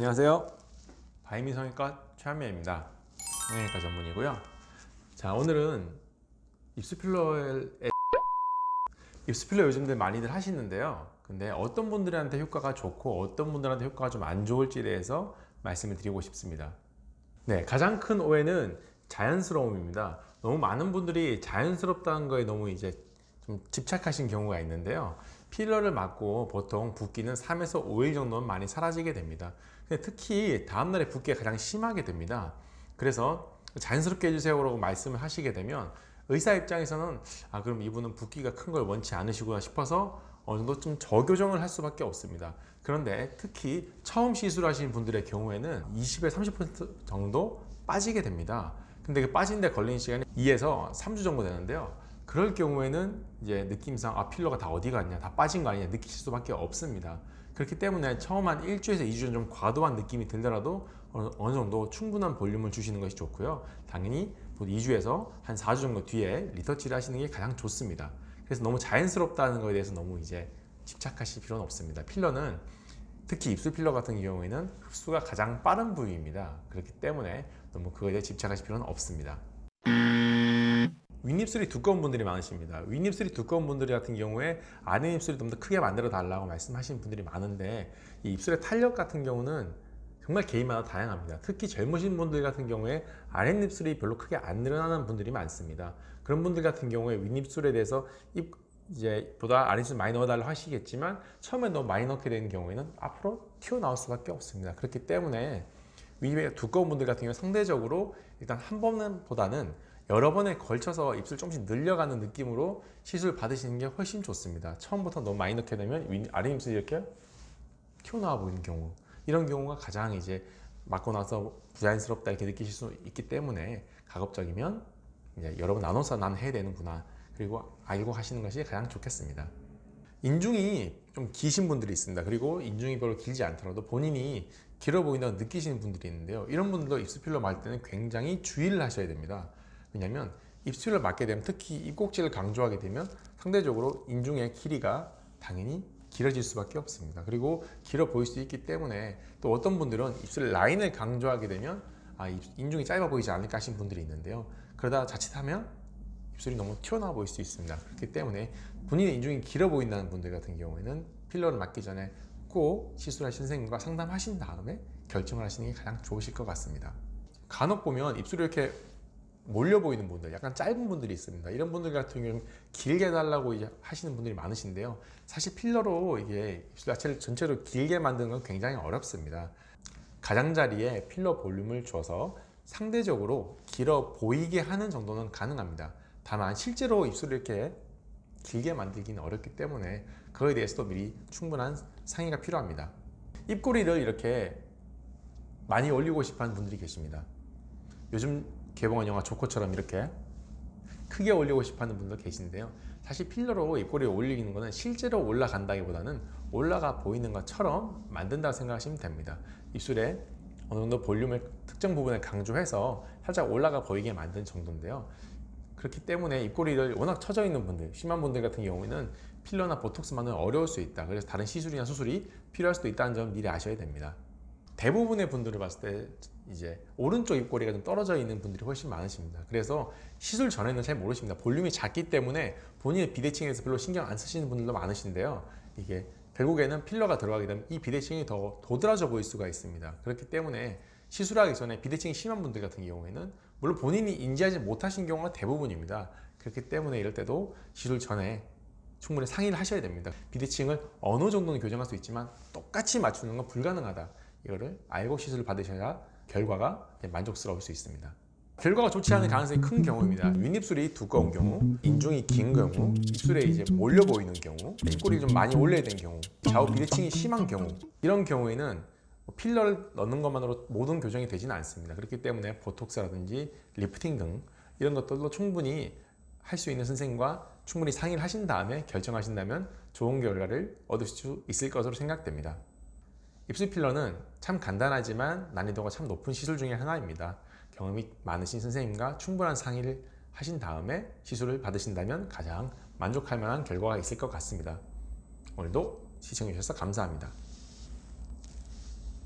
안녕하세요. 바이미 성형외과 최한명입니다. 성형외과 전문이고요. 자, 오늘은 입술필러 요즘들 많이들 하시는데요. 근데 어떤 분들한테 효과가 좋고 어떤 분들한테 효과가 좀 안 좋을지에 대해서 말씀을 드리고 싶습니다. 네, 가장 큰 오해는 자연스러움입니다. 너무 많은 분들이 자연스럽다는 거에 너무 이제 좀 집착하신 경우가 있는데요. 필러를 맞고 보통 붓기는 3에서 5일 정도는 많이 사라지게 됩니다. 근데 특히 다음날에 붓기가 가장 심하게 됩니다. 그래서 자연스럽게 해주세요라고 말씀을 하시게 되면 의사 입장에서는 그럼 이분은 붓기가 큰 걸 원치 않으시구나 싶어서 어느 정도 좀 저교정을 할 수밖에 없습니다. 그런데 특히 처음 시술하신 분들의 경우에는 20에서 30% 정도 빠지게 됩니다. 근데 그 빠지는데 걸리는 시간이 2에서 3주 정도 되는데요. 그럴 경우에는 이제 느낌상 필러가 다 어디 갔냐, 다 빠진 거 아니냐 느끼실 수밖에 없습니다. 그렇기 때문에 처음 한 1주에서 2주는 좀 과도한 느낌이 들더라도 어느 정도 충분한 볼륨을 주시는 것이 좋고요. 당연히 2주에서 한 4주 정도 뒤에 리터치를 하시는 게 가장 좋습니다. 그래서 너무 자연스럽다는 거에 대해서 너무 이제 집착하실 필요는 없습니다. 필러는 특히 입술 필러 같은 경우에는 흡수가 가장 빠른 부위입니다. 그렇기 때문에 너무 그거에 대해 집착하실 필요는 없습니다. 윗입술이 두꺼운 분들이 많으십니다. 윗입술이 두꺼운 분들 같은 경우에 아랫입술을 좀 더 크게 만들어 달라고 말씀하시는 분들이 많은데, 이 입술의 탄력 같은 경우는 정말 개인마다 다양합니다. 특히 젊으신 분들 같은 경우에 아랫입술이 별로 크게 안 늘어나는 분들이 많습니다. 그런 분들 같은 경우에 윗입술에 대해서 이제 보다 아랫입술 많이 넣어달라고 하시겠지만 처음에 너무 많이 넣게 되는 경우에는 앞으로 튀어나올 수밖에 없습니다. 그렇기 때문에 윗입술이 두꺼운 분들 같은 경우 상대적으로 일단 한 번보다는 여러 번에 걸쳐서 입술 조금씩 늘려가는 느낌으로 시술 받으시는 게 훨씬 좋습니다. 처음부터 너무 많이 넣게 되면 아랫입술이 이렇게 튀어나와 보이는 경우, 이런 경우가 가장 이제 맞고 나서 부자연스럽다 이렇게 느끼실 수 있기 때문에 가급적이면 이제 여러 번 나눠서 난 해야 되는구나, 그리고 알고 하시는 것이 가장 좋겠습니다. 인중이 좀 기신 분들이 있습니다. 그리고 인중이 별로 길지 않더라도 본인이 길어 보인다고 느끼시는 분들이 있는데요. 이런 분들도 입술 필러 맞을 때는 굉장히 주의를 하셔야 됩니다. 왜냐하면 입술을 맞게 되면, 특히 입꼭지를 강조하게 되면 상대적으로 인중의 길이가 당연히 길어질 수밖에 없습니다. 그리고 길어 보일 수 있기 때문에, 또 어떤 분들은 입술 라인을 강조하게 되면 인중이 짧아 보이지 않을까 하신 분들이 있는데요. 그러다 자칫하면 입술이 너무 튀어나와 보일 수 있습니다. 그렇기 때문에 본인의 인중이 길어 보인다는 분들 같은 경우에는 필러를 맞기 전에 꼭 시술하신 선생님과 상담하신 다음에 결정을 하시는 게 가장 좋으실 것 같습니다. 간혹 보면 입술이 이렇게 몰려 보이는 분들, 약간 짧은 분들이 있습니다. 이런 분들 같은 경우는 길게 해달라고 이제 하시는 분들이 많으신데요. 사실 필러로 이게 입술 자체를 전체로 길게 만드는 건 굉장히 어렵습니다. 가장자리에 필러 볼륨을 줘서 상대적으로 길어 보이게 하는 정도는 가능합니다. 다만 실제로 입술을 이렇게 길게 만들기는 어렵기 때문에 그거에 대해서도 미리 충분한 상의가 필요합니다. 입꼬리를 이렇게 많이 올리고 싶어 하는 분들이 계십니다. 요즘 개봉한 영화 조커처럼 이렇게 크게 올리고 싶어 하는 분도 계신데요. 사실 필러로 입꼬리를 올리는 것은 실제로 올라간다기보다는 올라가 보이는 것처럼 만든다고 생각하시면 됩니다. 입술에 어느 정도 볼륨을 특정 부분에 강조해서 살짝 올라가 보이게 만든 정도인데요. 그렇기 때문에 입꼬리를 워낙 처져 있는 분들, 심한 분들 같은 경우에는 필러나 보톡스만은 어려울 수 있다. 그래서 다른 시술이나 수술이 필요할 수도 있다는 점 미리 아셔야 됩니다. 대부분의 분들을 봤을 때 이제 오른쪽 입꼬리가 좀 떨어져 있는 분들이 훨씬 많으십니다. 그래서 시술 전에는 잘 모르십니다. 볼륨이 작기 때문에 본인의 비대칭에서 별로 신경 안 쓰시는 분들도 많으신데요. 이게 결국에는 필러가 들어가게 되면 이 비대칭이 더 도드라져 보일 수가 있습니다. 그렇기 때문에 시술하기 전에 비대칭이 심한 분들 같은 경우에는 물론 본인이 인지하지 못하신 경우가 대부분입니다. 그렇기 때문에 이럴 때도 시술 전에 충분히 상의를 하셔야 됩니다. 비대칭을 어느 정도는 교정할 수 있지만 똑같이 맞추는 건 불가능하다. 이거를 알고 시술을 받으셔야 결과가 만족스러울 수 있습니다. 결과가 좋지 않은 가능성이 큰 경우입니다. 윗입술이 두꺼운 경우, 인중이 긴 경우, 입술에 이제 몰려 보이는 경우, 입꼬리 좀 많이 올려야 되는 경우, 좌우 비대칭이 심한 경우, 이런 경우에는 필러를 넣는 것만으로 모든 교정이 되지는 않습니다. 그렇기 때문에 보톡스라든지 리프팅 등 이런 것들도 충분히 할 수 있는 선생님과 충분히 상의를 하신 다음에 결정하신다면 좋은 결과를 얻을 수 있을 것으로 생각됩니다. 입술 필러는 참 간단하지만 난이도가 참 높은 시술 중에 하나입니다. 경험이 많으신 선생님과 충분한 상의를 하신 다음에 시술을 받으신다면 가장 만족할 만한 결과가 있을 것 같습니다. 오늘도 시청해 주셔서 감사합니다.